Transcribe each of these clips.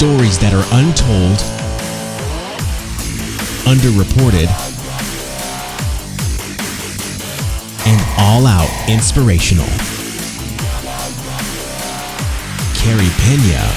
Stories that are untold, underreported, and all-out inspirational. Carey Pena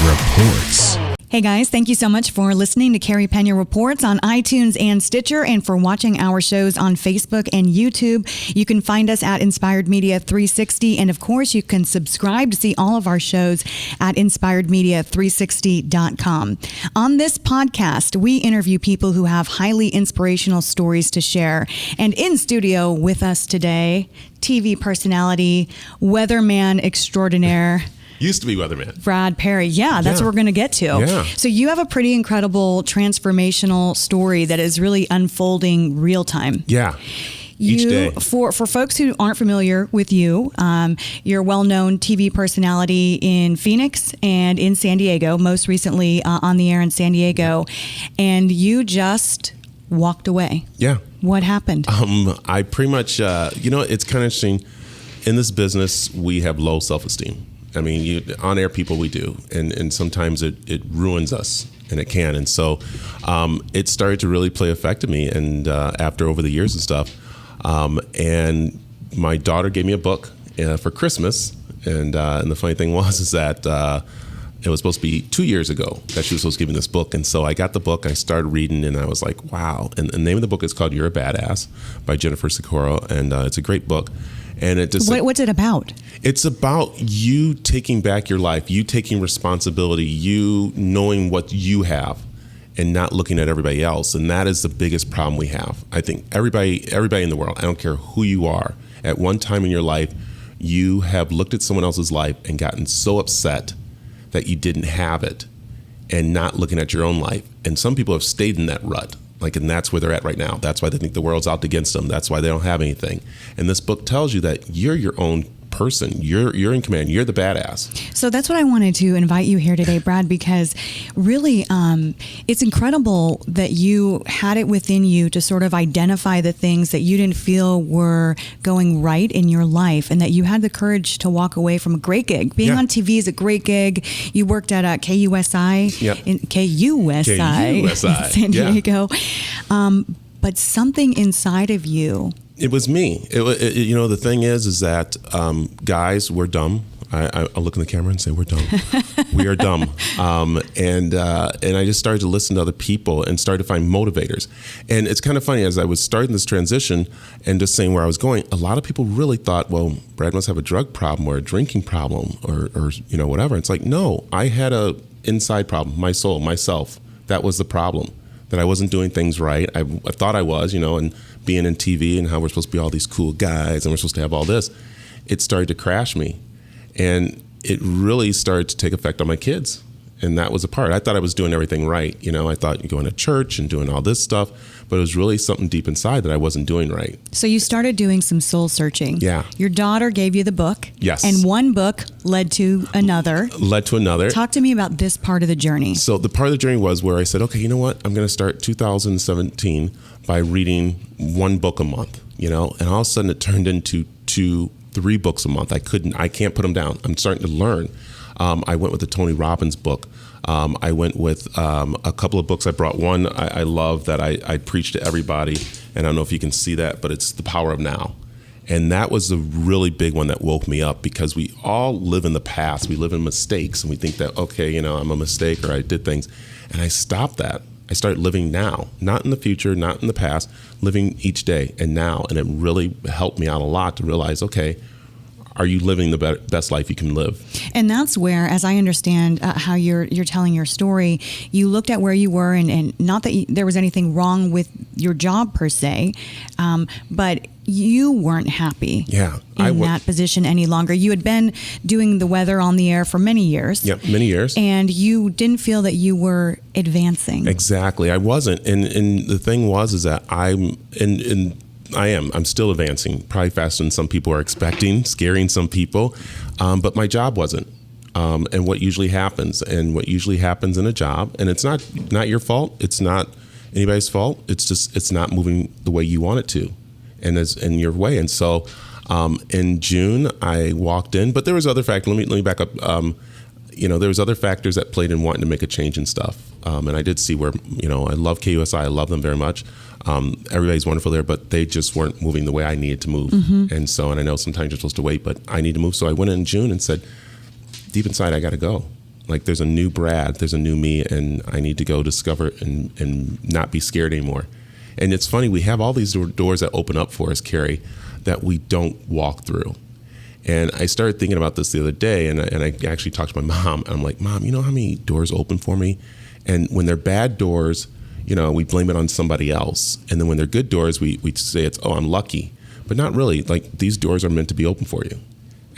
reports. Hey guys, thank you so much for listening to Carey Pena Reports on iTunes and Stitcher, and for watching our shows on Facebook and YouTube. You can find us at Inspired Media 360, and of course you can subscribe to see all of our shows at inspiredmedia360.com. On this podcast, we interview people who have highly inspirational stories to share. And in studio with us today, TV personality, weatherman extraordinaire, Used to be weatherman. Brad Perry. Yeah, that's what we're going to get to. Yeah. So you have a pretty incredible transformational story that is really unfolding real time. Yeah. Each day. For folks who aren't familiar with you, you're a well-known TV personality in Phoenix and in San Diego, most recently on the air in San Diego, and you just walked away. Yeah. What happened? I pretty much, it's kind of interesting. In this business, we have low self-esteem. I mean, on-air people, we do, and sometimes it ruins us, and it can. And so it started to really play effect on me, and after over the years and stuff. And my daughter gave me a book for Christmas, and the funny thing is that it was supposed to be 2 years ago that she was supposed to give me this book. And so I got the book, I started reading, and I was like, wow. And the name of the book is called You're a Badass by Jennifer Sikora, and it's a great book. And it just what's it about? It's about you taking back your life, you taking responsibility, you knowing what you have and not looking at everybody else. And that is the biggest problem we have. I think everybody in the world, I don't care who you are, at one time in your life, you have looked at someone else's life and gotten so upset that you didn't have it and not looking at your own life. And some people have stayed in that rut. And that's where they're at right now. That's why they think the world's out against them. That's why they don't have anything. And this book tells you that you're your own person. You're in command. You're the badass. So that's what I wanted to invite you here today, Brad, because really it's incredible that you had it within you to sort of identify the things that you didn't feel were going right in your life, and that you had the courage to walk away from a great gig. Being on TV is a great gig. You worked at KUSI, in KUSI in San Diego. But something inside of you. It was me. The thing is that guys, we're dumb. I'll look in the camera and say we're dumb. We are dumb. And I just started to listen to other people and started to find motivators. And it's kind of funny, as I was starting this transition and just saying where I was going, a lot of people really thought, well, Brad must have a drug problem or a drinking problem or whatever. It's like, no, I had a inside problem, my soul, myself. That was the problem, that I wasn't doing things right. I thought I was, and being in TV and how we're supposed to be all these cool guys and we're supposed to have all this, it started to crash me. And it really started to take effect on my kids. And that was a part. I thought I was doing everything right. I thought going to church and doing all this stuff, but it was really something deep inside that I wasn't doing right. So you started doing some soul searching. Yeah. Your daughter gave you the book. Yes. And one book led to another. Talk to me about this part of the journey. So the part of the journey was where I said, okay, you know what? I'm going to start 2017 by reading one book a month, and all of a sudden it turned into 2-3 books a month. I can't put them down. I'm starting to learn. I went with the Tony Robbins book. I went with a couple of books. I brought one I love that I preach to everybody, and I don't know if you can see that, but it's The Power of Now. And that was a really big one that woke me up, because we all live in the past. We live in mistakes, and we think that, okay, I'm a mistake or I did things. And I stopped that. I started living now, not in the future, not in the past, living each day and now. And it really helped me out a lot to realize, okay, are you living the best life you can live? And that's where, as I understand how you're telling your story, you looked at where you were, and not that there was anything wrong with your job per se, but you weren't happy in that position any longer. You had been doing the weather on the air for many years. Yep, many years. And you didn't feel that you were advancing. Exactly. I wasn't. And the thing was that I'm still advancing, probably faster than some people are expecting, scaring some people. But my job wasn't. And what usually happens in a job, and it's not your fault. It's not anybody's fault. It's just, it's not moving the way you want it to, and as in your way. And so in June I walked in, but there was other factors. Let me back up. there was other factors that played in wanting to make a change and stuff. And I did see where, I love KUSI. I love them very much. Everybody's wonderful there, but they just weren't moving the way I needed to move. And I know sometimes you're supposed to wait, but I need to move. So I went in June and said, deep inside, I got to go. Like, there's a new Brad, there's a new me, and I need to go discover it and not be scared anymore. And it's funny, we have all these doors that open up for us, Carey, that we don't walk through. And I started thinking about this the other day, and I actually talked to my mom. And I'm like, Mom, you know how many doors open for me? And when they're bad doors, we blame it on somebody else. And then when they're good doors, we say I'm lucky. But not really. Like, these doors are meant to be open for you.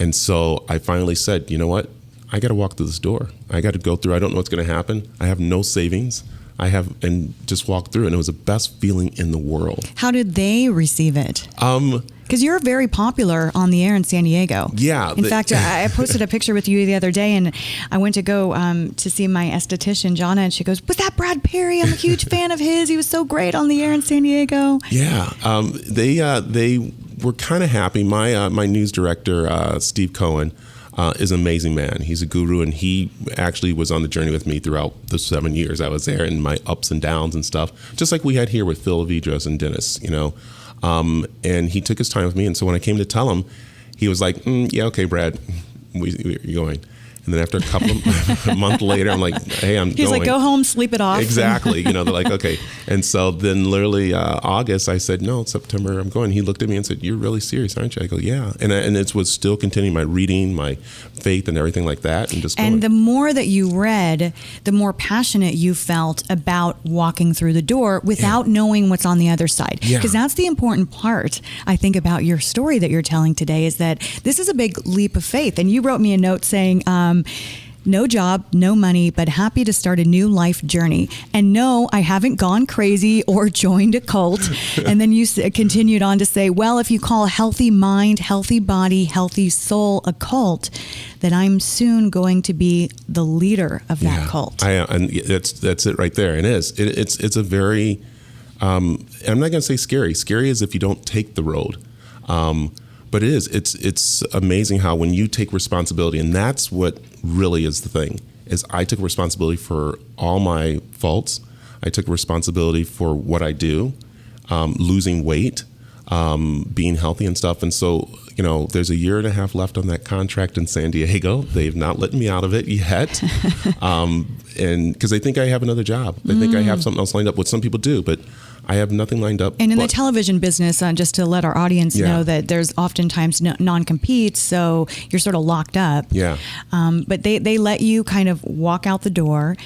And so I finally said, you know what? I got to walk through this door. I got to go through. I don't know what's going to happen. I have no savings. And just walk through. And it was the best feeling in the world. How did they receive it? Because you're very popular on the air in San Diego. Yeah. In fact, I posted a picture with you the other day, and I went to go to see my esthetician, Jonna, and she goes, "Was that Brad Perry? I'm a huge fan of his. He was so great on the air in San Diego." Yeah. They were kind of happy. My news director, Steve Cohen, is an amazing man. He's a guru, and he actually was on the journey with me throughout the 7 years I was there, and my ups and downs and stuff, just like we had here with Phil Avidros and Dennis, and he took his time with me. And so when I came to tell him, he was like, yeah, okay, Brad, you're going. And then after a month later, I'm like, hey, I'm going. He's like, go home, sleep it off. Exactly. They're like, okay. And so then literally August, I said, no, it's September, I'm going. He looked at me and said, you're really serious, aren't you? I go, yeah. And it was still continuing my reading, my faith and everything like that. And just going. And the more that you read, the more passionate you felt about walking through the door without knowing what's on the other side. Because that's the important part, I think, about your story that you're telling today, is that this is a big leap of faith. And you wrote me a note saying, no job, no money, but happy to start a new life journey. And no, I haven't gone crazy or joined a cult. And then you continued on to say, well, if you call healthy mind, healthy body, healthy soul a cult, then I'm soon going to be the leader of that cult. And that's it right there. It is. It's a very, I'm not going to say scary. Scary is if you don't take the road. But it is. It's amazing how when you take responsibility, and that's what really is the thing, is I took responsibility for all my faults. I took responsibility for what I do, losing weight, being healthy and stuff. And so, there's 1.5 years left on that contract in San Diego. They've not let me out of it yet. And because they think I have another job. They think I have something else lined up, what some people do, but I have nothing lined up. And in the television business, just to let our audience know that there's oftentimes non-competes, so you're sort of locked up. Yeah. But they let you kind of walk out the door,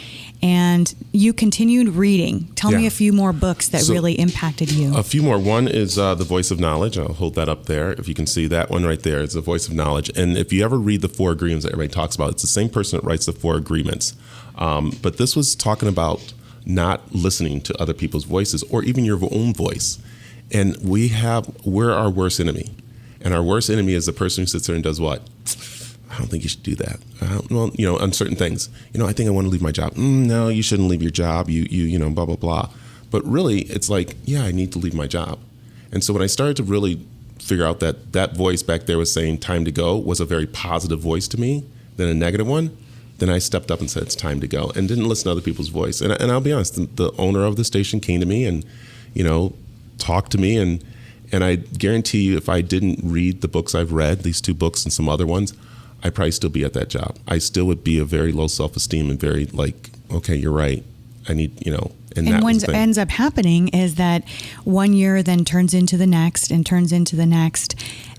and you continued reading. Tell me a few more books that really impacted you. A few more. One is The Voice of Knowledge. I'll hold that up there. If you can see that one right there, it's The Voice of Knowledge. And if you ever read the 4 agreements that everybody talks about, it's the same person that writes the 4 agreements. But this was talking about not listening to other people's voices or even your own voice. And we're our worst enemy. And our worst enemy is the person who sits there and does what? I don't think you should do that. On certain things. I think I want to leave my job. No, you shouldn't leave your job. You blah, blah, blah. But really, it's like, I need to leave my job. And so when I started to really figure out that voice back there was saying time to go was a very positive voice to me than a negative one, then I stepped up and said, it's time to go, and didn't listen to other people's voice. And I'll be honest, the owner of the station came to me and, talked to me. And I guarantee you, if I didn't read the books I've read, these 2 books and some other ones, I'd probably still be at that job. I still would be a very low self-esteem and very like, okay, you're right. I need, and what ends up happening is that 1 year then turns into the next and turns into the next.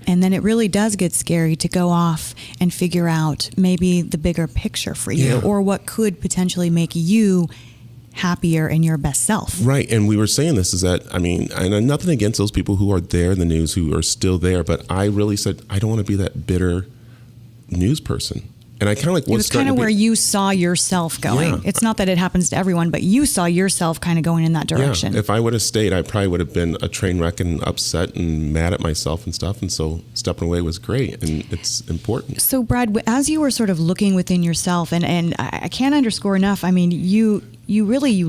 And then it really does get scary to go off and figure out maybe the bigger picture for you or what could potentially make you happier and your best self. Right. And we were saying this is that, and nothing against those people who are there in the news who are still there, but I really said, I don't want to be that bitter news person. And I kind of like it was kind of where you saw yourself going. Yeah. It's not that it happens to everyone, but you saw yourself kind of going in that direction. Yeah. If I would have stayed, I probably would have been a train wreck and upset and mad at myself and stuff. And so stepping away was great, and it's important. So Brad, as you were sort of looking within yourself, and I can't underscore enough, you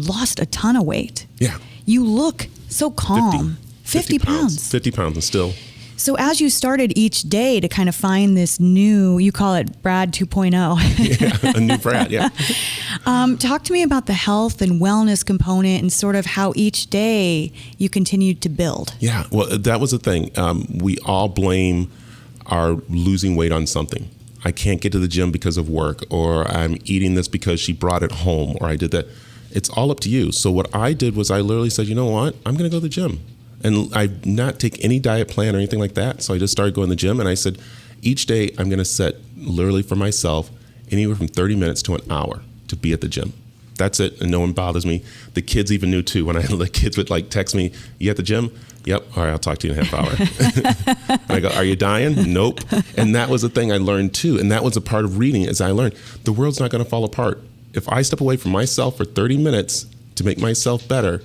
lost a ton of weight. Yeah. You look so calm. 50 pounds. 50 pounds and still. So as you started each day to kind of find this new, you call it Brad 2.0. Yeah, a new Brad, yeah. Talk to me about the health and wellness component and sort of how each day you continued to build. Yeah, well, that was the thing. We all blame our losing weight on something. I can't get to the gym because of work, or I'm eating this because she brought it home, or I did that. It's all up to you. So what I did was I literally said, you know what? I'm going to go to the gym. And I not take any diet plan or anything like that. So I just started going to the gym, and I said, each day I'm going to set literally for myself anywhere from 30 minutes to an hour to be at the gym. That's it, and no one bothers me. The kids even knew too. When the kids would like text me, "You at the gym?" "Yep." "All right, I'll talk to you in a half hour." And I go, "Are you dying?" "Nope." And that was the thing I learned too. And that was a part of reading, is I learned the world's not going to fall apart. If I step away from myself for 30 minutes to make myself better,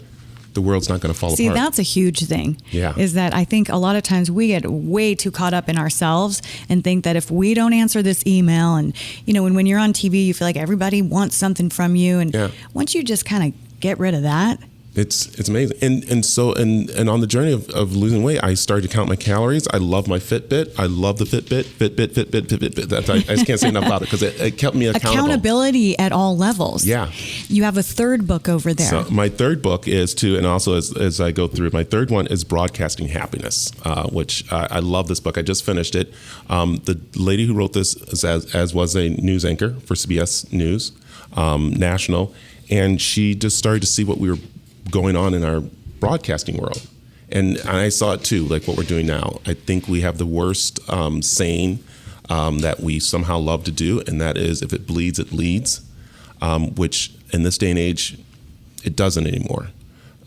the world's not going to fall apart. See, that's a huge thing. Yeah. Is that I think a lot of times we get way too caught up in ourselves and think that if we don't answer this email, and when you're on TV, you feel like everybody wants something from you, and once you just kind of get rid of that, it's amazing. And so on the journey of losing weight, I started to count my calories. I love my Fitbit. I love the Fitbit. I just can't say enough about it because it kept me accountable. Accountability at all levels. Yeah. You have a third book over there. So my third book is and also as I go through, my third one is Broadcasting Happiness, which I love this book. I just finished it. The lady who wrote this was a news anchor for CBS News National, and she just started to see what we were going on in our broadcasting world. And I saw it too, like what we're doing now. I think we have the worst saying that we somehow love to do, and that is, if it bleeds, it leads, which in this day and age, it doesn't anymore.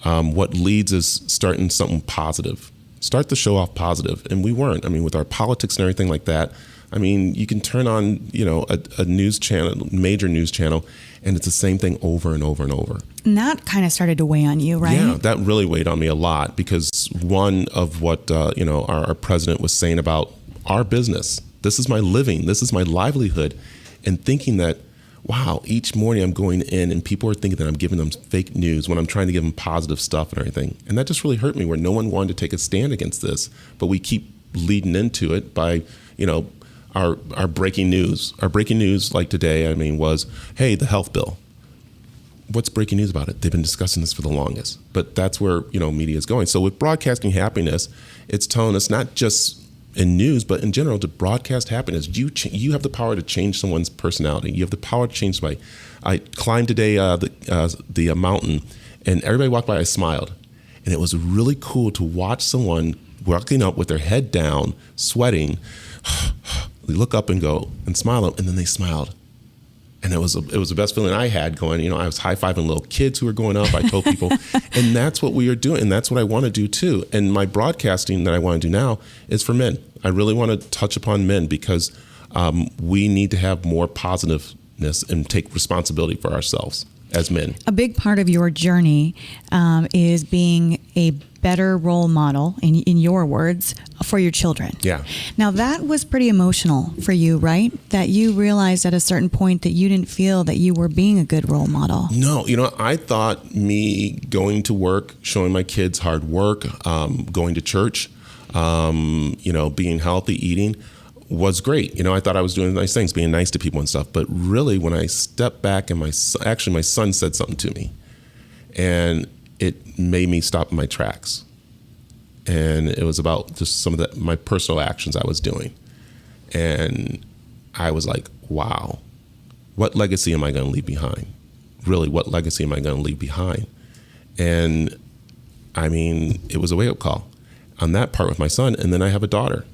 What leads is starting something positive. Start the show off positive. And we weren't. I mean, with our politics and everything like that, I mean, you can turn on, a news channel, major news channel, and it's the same thing over and over and over. And that kind of started to weigh on you, right? Yeah, that really weighed on me a lot, because one of what, our president was saying about our business. This is my living. This is my livelihood. And thinking that, wow, each morning I'm going in and people are thinking that I'm giving them fake news when I'm trying to give them positive stuff and everything. And that just really hurt me, where no one wanted to take a stand against this. But we keep leading into it by, our breaking news. Our breaking news, like today, was, hey, the health bill. What's breaking news about it? They've been discussing this for the longest. But that's where, media is going. So with Broadcasting Happiness, it's telling us not just in news, but in general, to broadcast happiness. You have the power to change someone's personality. You have the power to change somebody. I climbed today the mountain, and everybody walked by, I smiled. And it was really cool to watch someone walking up with their head down, sweating. They look up and go and smile, and then they smiled. And it was the best feeling I had going. I was high-fiving little kids who were going up. I told people, and that's what we are doing, and that's what I want to do too. And my broadcasting that I want to do now is for men. I really want to touch upon men, because we need to have more positiveness and take responsibility for ourselves as men. A big part of your journey is being a better role model, in your words, for your children. Yeah. Now that was pretty emotional for you, right? That you realized at a certain point that you didn't feel that you were being a good role model. No, I thought me going to work, showing my kids hard work, going to church, being healthy, eating, was great. I thought I was doing nice things, being nice to people and stuff. But really, when I stepped back, and my son said something to me, and it made me stop in my tracks. And it was about just some of my personal actions I was doing. And I was like, wow, what legacy am I going to leave behind? Really, what legacy am I going to leave behind? And it was a wake-up call on that part with my son. And then I have a daughter.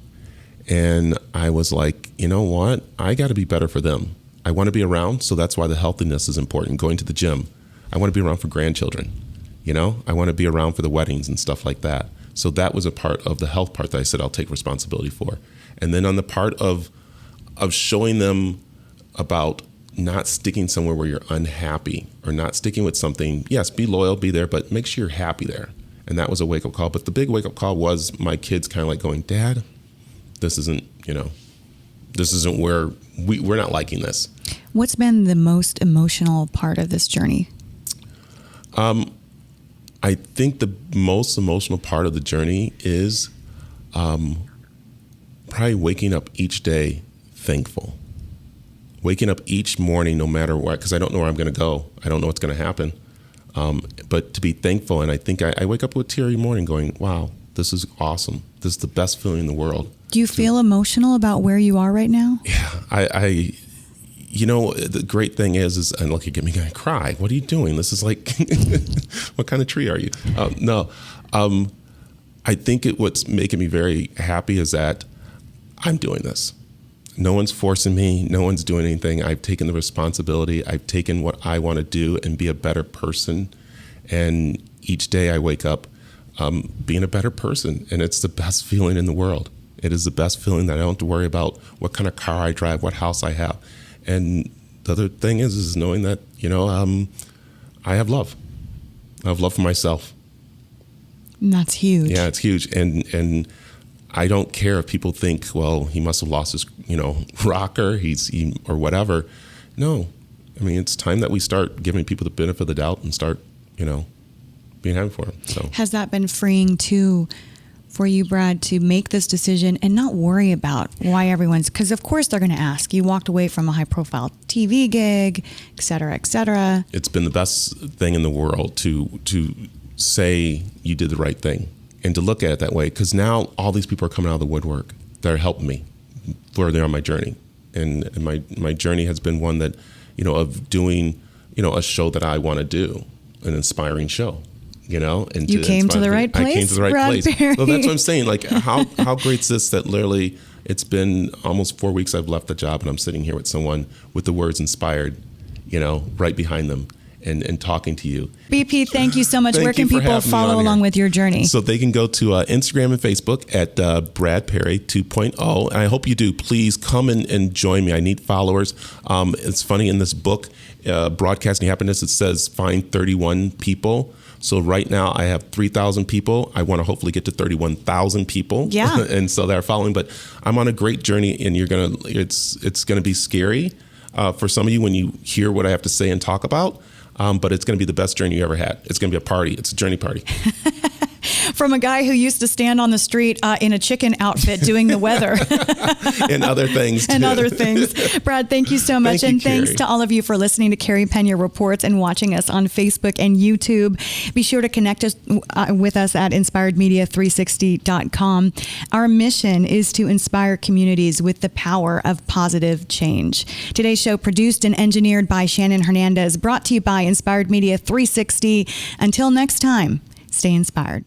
And I was like, you know what? I got to be better for them. I want to be around, so that's why the healthiness is important, going to the gym. I want to be around for grandchildren. I want to be around for the weddings and stuff like that. So that was a part of the health part that I said I'll take responsibility for. And then on the part of showing them about not sticking somewhere where you're unhappy, or not sticking with something, yes, be loyal, be there, but make sure you're happy there. And that was a wake-up call. But the big wake-up call was my kids kind of like going, Dad, this isn't where we're not liking this. What's been the most emotional part of this journey? I think the most emotional part of the journey is probably waking up each day thankful. Waking up each morning, no matter what, because I don't know where I'm going to go. I don't know what's going to happen. But to be thankful. And I think I wake up with a tear every morning going, wow, this is awesome. This is the best feeling in the world. Do you feel emotional about where you are right now? Yeah, the great thing is, and look, you get me going to cry. What are you doing? This is like, what kind of tree are you? I think what's making me very happy is that I'm doing this. No one's forcing me. No one's doing anything. I've taken the responsibility. I've taken what I want to do and be a better person. And each day I wake up being a better person. And it's the best feeling in the world. It is the best feeling that I don't have to worry about what kind of car I drive, what house I have. And the other thing is knowing that, I have love. I have love for myself. And that's huge. Yeah, it's huge. And I don't care if people think, well, he must have lost his, rocker, or whatever. No. I mean, it's time that we start giving people the benefit of the doubt and start, being happy for them. So has that been freeing too for you, Brad, to make this decision and not worry about why because of course they're going to ask. You walked away from a high profile TV gig, et cetera, et cetera. It's been the best thing in the world to say you did the right thing and to look at it that way, because now all these people are coming out of the woodwork that are helping me further on my journey. And my journey has been one that, of doing, a show that I want to do, an inspiring show. And you came to the right place. I came to the right Brad place. Perry. So that's what I'm saying. Like, how great is this that literally it's been almost 4 weeks I've left the job and I'm sitting here with someone with the words inspired, right behind them and talking to you. BP, thank you so much. Thank Where can you for people having me follow on along here. with your journey? So they can go to Instagram and Facebook at Brad Perry 2.0. And I hope you do. Please come and join me. I need followers. It's funny, in this book, Broadcasting Happiness, it says find 31 people. So right now I have 3,000 people. I want to hopefully get to 31,000 people. Yeah. And so they're following. But I'm on a great journey, and it's gonna be scary for some of you when you hear what I have to say and talk about. But it's going to be the best journey you ever had. It's going to be a party. It's a journey party. From a guy who used to stand on the street in a chicken outfit doing the weather. And other things, too. And other things. Brad, thank you so much. Thank you, and thanks Carey. to all of you for listening to Carey Pena Reports and watching us on Facebook and YouTube. Be sure to connect us with us at inspiredmedia360.com. Our mission is to inspire communities with the power of positive change. Today's show produced and engineered by Shannon Hernandez, brought to you by Inspired Media 360. Until next time, stay inspired.